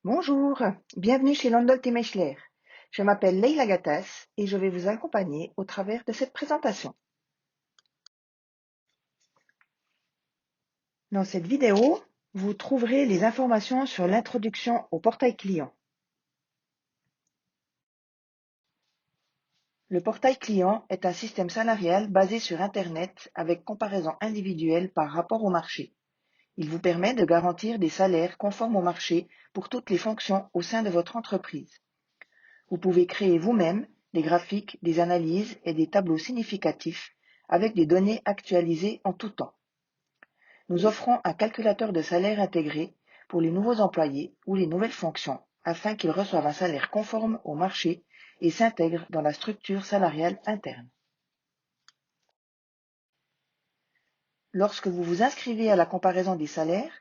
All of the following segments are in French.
Bonjour, bienvenue chez Landolt et Meichler. Je m'appelle Leila Gattas et je vais vous accompagner au travers de cette présentation. Dans cette vidéo, vous trouverez les informations sur l'introduction au portail client. Le portail client est un système salarial basé sur Internet avec comparaison individuelle par rapport au marché. Il vous permet de garantir des salaires conformes au marché pour toutes les fonctions au sein de votre entreprise. Vous pouvez créer vous-même des graphiques, des analyses et des tableaux significatifs avec des données actualisées en tout temps. Nous offrons un calculateur de salaire intégré pour les nouveaux employés ou les nouvelles fonctions afin qu'ils reçoivent un salaire conforme au marché et s'intègrent dans la structure salariale interne. Lorsque vous vous inscrivez à la comparaison des salaires,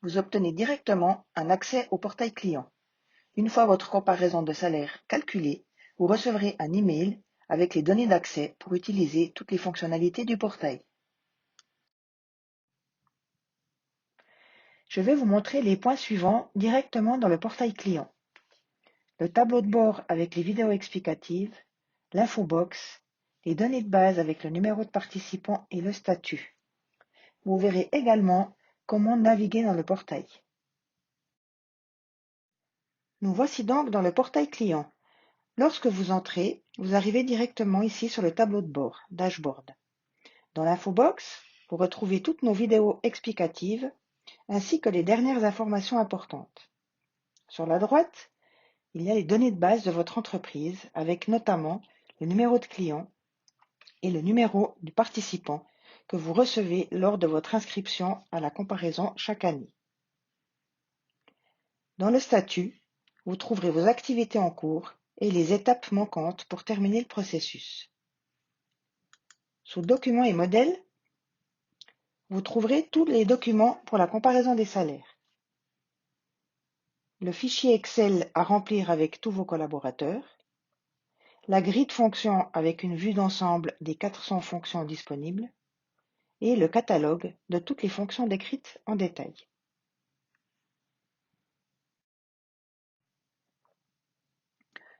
vous obtenez directement un accès au portail client. Une fois votre comparaison de salaire calculée, vous recevrez un email avec les données d'accès pour utiliser toutes les fonctionnalités du portail. Je vais vous montrer les points suivants directement dans le portail client. Le tableau de bord avec les vidéos explicatives, l'infobox, les données de base avec le numéro de participant et le statut. Vous verrez également comment naviguer dans le portail. Nous voici donc dans le portail client. Lorsque vous entrez, vous arrivez directement ici sur le tableau de bord, dashboard. Dans l'infobox, vous retrouvez toutes nos vidéos explicatives ainsi que les dernières informations importantes. Sur la droite, il y a les données de base de votre entreprise avec notamment le numéro de client et le numéro du participant que vous recevez lors de votre inscription à la comparaison chaque année. Dans le statut, vous trouverez vos activités en cours et les étapes manquantes pour terminer le processus. Sous Documents et modèles, vous trouverez tous les documents pour la comparaison des salaires. Le fichier Excel à remplir avec tous vos collaborateurs, la grille de fonctions avec une vue d'ensemble des 400 fonctions disponibles et le catalogue de toutes les fonctions décrites en détail.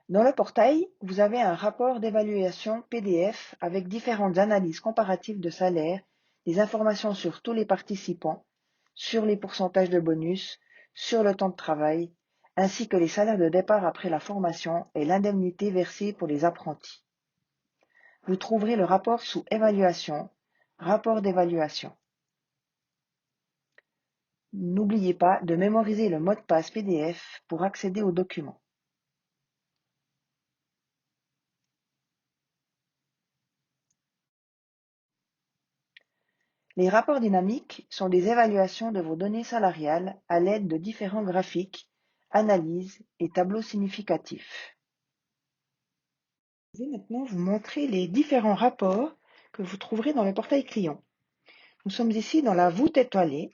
Dans le portail, vous avez un rapport d'évaluation PDF avec différentes analyses comparatives de salaire, des informations sur tous les participants, sur les pourcentages de bonus, sur le temps de travail, ainsi que les salaires de départ après la formation et l'indemnité versée pour les apprentis. Vous trouverez le rapport sous Évaluation, Rapport d'évaluation. N'oubliez pas de mémoriser le mot de passe PDF pour accéder aux documents. Les rapports dynamiques sont des évaluations de vos données salariales à l'aide de différents graphiques, analyses et tableaux significatifs. Je vais maintenant vous montrer les différents rapports que vous trouverez dans le portail client. Nous sommes ici dans la voûte étoilée.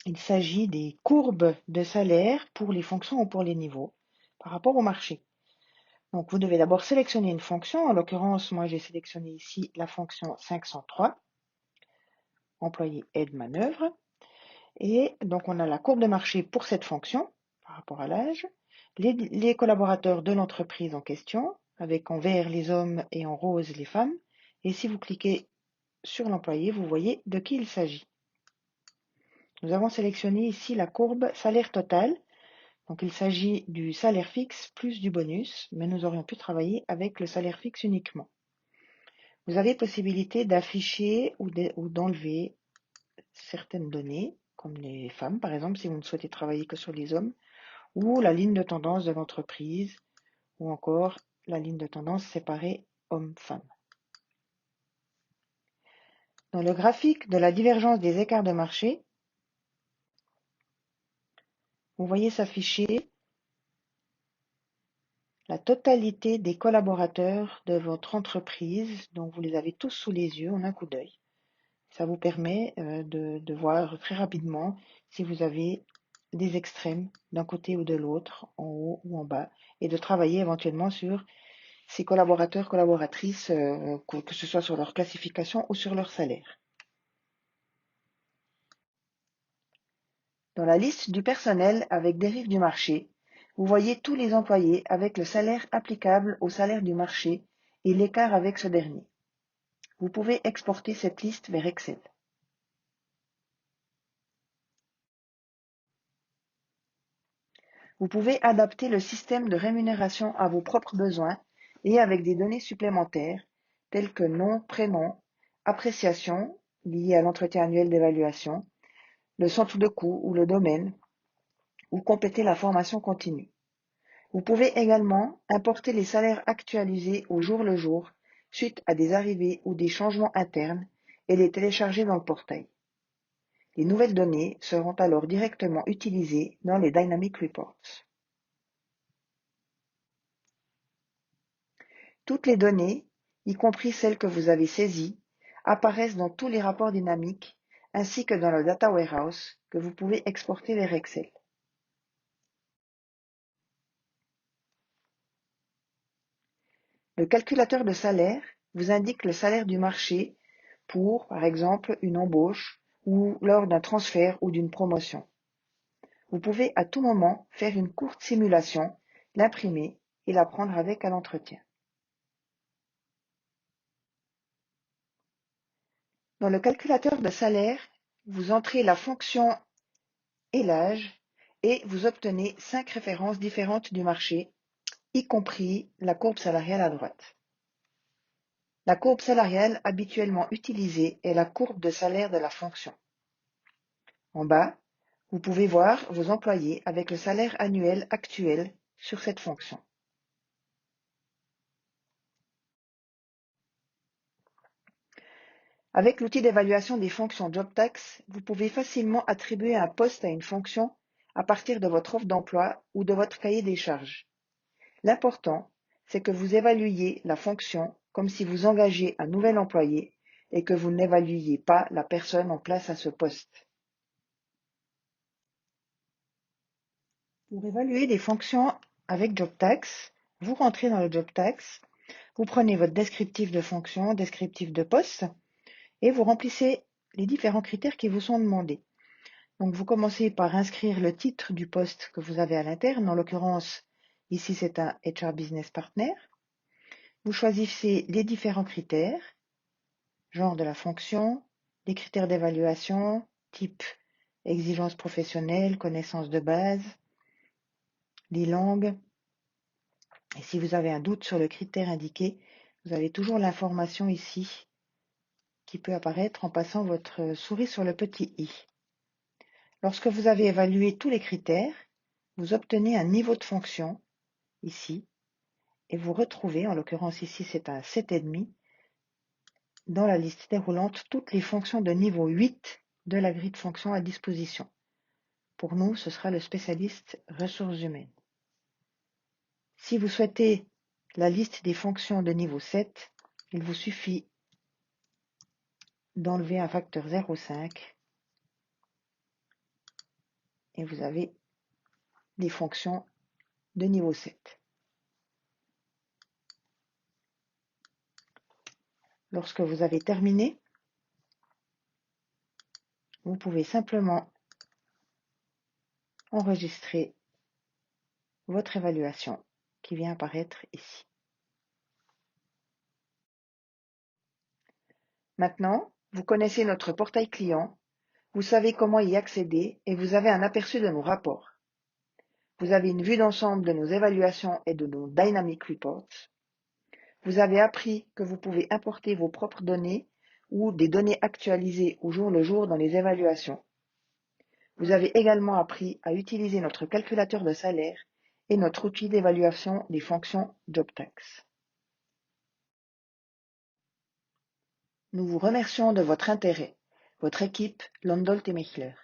Il s'agit des courbes de salaire pour les fonctions ou pour les niveaux par rapport au marché. Donc vous devez d'abord sélectionner une fonction. En l'occurrence, moi j'ai sélectionné ici la fonction 503, employé aide manœuvre. Et donc on a la courbe de marché pour cette fonction par rapport à l'âge, les collaborateurs de l'entreprise en question, avec en vert les hommes et en rose les femmes. Et si vous cliquez sur l'employé, vous voyez de qui il s'agit. Nous avons sélectionné ici la courbe salaire total. Donc il s'agit du salaire fixe plus du bonus, mais nous aurions pu travailler avec le salaire fixe uniquement. Vous avez possibilité d'afficher ou d'enlever certaines données, comme les femmes par exemple, si vous ne souhaitez travailler que sur les hommes, ou la ligne de tendance de l'entreprise, ou encore la ligne de tendance séparée hommes-femmes. Dans le graphique de la divergence des écarts de marché, vous voyez s'afficher la totalité des collaborateurs de votre entreprise, donc vous les avez tous sous les yeux en un coup d'œil. Ça vous permet de voir très rapidement si vous avez des extrêmes d'un côté ou de l'autre, en haut ou en bas, et de travailler éventuellement sur ces collaborateurs, collaboratrices, que ce soit sur leur classification ou sur leur salaire. Dans la liste du personnel avec dérive du marché, Vous voyez tous les employés avec le salaire applicable au salaire du marché et l'écart avec ce dernier. Vous pouvez exporter cette liste vers Excel. Vous pouvez adapter le système de rémunération à vos propres besoins et avec des données supplémentaires telles que nom, prénom, appréciation liée à l'entretien annuel d'évaluation, le centre de coût ou le domaine, ou compléter la formation continue. Vous pouvez également importer les salaires actualisés au jour le jour suite à des arrivées ou des changements internes et les télécharger dans le portail. Les nouvelles données seront alors directement utilisées dans les Dynamic Reports. Toutes les données, y compris celles que vous avez saisies, apparaissent dans tous les rapports dynamiques ainsi que dans le Data Warehouse que vous pouvez exporter vers Excel. Le calculateur de salaire vous indique le salaire du marché pour, par exemple, une embauche ou lors d'un transfert ou d'une promotion. Vous pouvez à tout moment faire une courte simulation, l'imprimer et la prendre avec à l'entretien. Dans le calculateur de salaire, vous entrez la fonction et l'âge et vous obtenez 5 références différentes du marché, y compris la courbe salariale à droite. La courbe salariale habituellement utilisée est la courbe de salaire de la fonction. En bas, vous pouvez voir vos employés avec le salaire annuel actuel sur cette fonction. Avec l'outil d'évaluation des fonctions JobTax, vous pouvez facilement attribuer un poste à une fonction à partir de votre offre d'emploi ou de votre cahier des charges. L'important, c'est que vous évaluiez la fonction comme si vous engagiez un nouvel employé et que vous n'évaluiez pas la personne en place à ce poste. Pour évaluer des fonctions avec JobTax, vous rentrez dans le JobTax, vous prenez votre descriptif de fonction, descriptif de poste, et vous remplissez les différents critères qui vous sont demandés. Donc vous commencez par inscrire le titre du poste que vous avez à l'interne, en l'occurrence, ici c'est un HR Business Partner. Vous choisissez les différents critères, genre de la fonction, les critères d'évaluation, type exigence professionnelle, connaissances de base, les langues. Et si vous avez un doute sur le critère indiqué, vous avez toujours l'information ici qui peut apparaître en passant votre souris sur le petit i. Lorsque vous avez évalué tous les critères, vous obtenez un niveau de fonction, ici, et vous retrouvez, en l'occurrence ici c'est un 7,5, dans la liste déroulante toutes les fonctions de niveau 8 de la grille de fonctions à disposition. Pour nous, ce sera le spécialiste ressources humaines. Si vous souhaitez la liste des fonctions de niveau 7, il vous suffit d'enlever un facteur 0,5 et vous avez des fonctions de niveau 7. Lorsque vous avez terminé, vous pouvez simplement enregistrer votre évaluation qui vient apparaître ici. Maintenant, vous connaissez notre portail client, vous savez comment y accéder et vous avez un aperçu de nos rapports. Vous avez une vue d'ensemble de nos évaluations et de nos Dynamic Reports. Vous avez appris que vous pouvez importer vos propres données ou des données actualisées au jour le jour dans les évaluations. Vous avez également appris à utiliser notre calculateur de salaire et notre outil d'évaluation des fonctions JobTax. Nous vous remercions de votre intérêt. Votre équipe, Londolt et Mechler.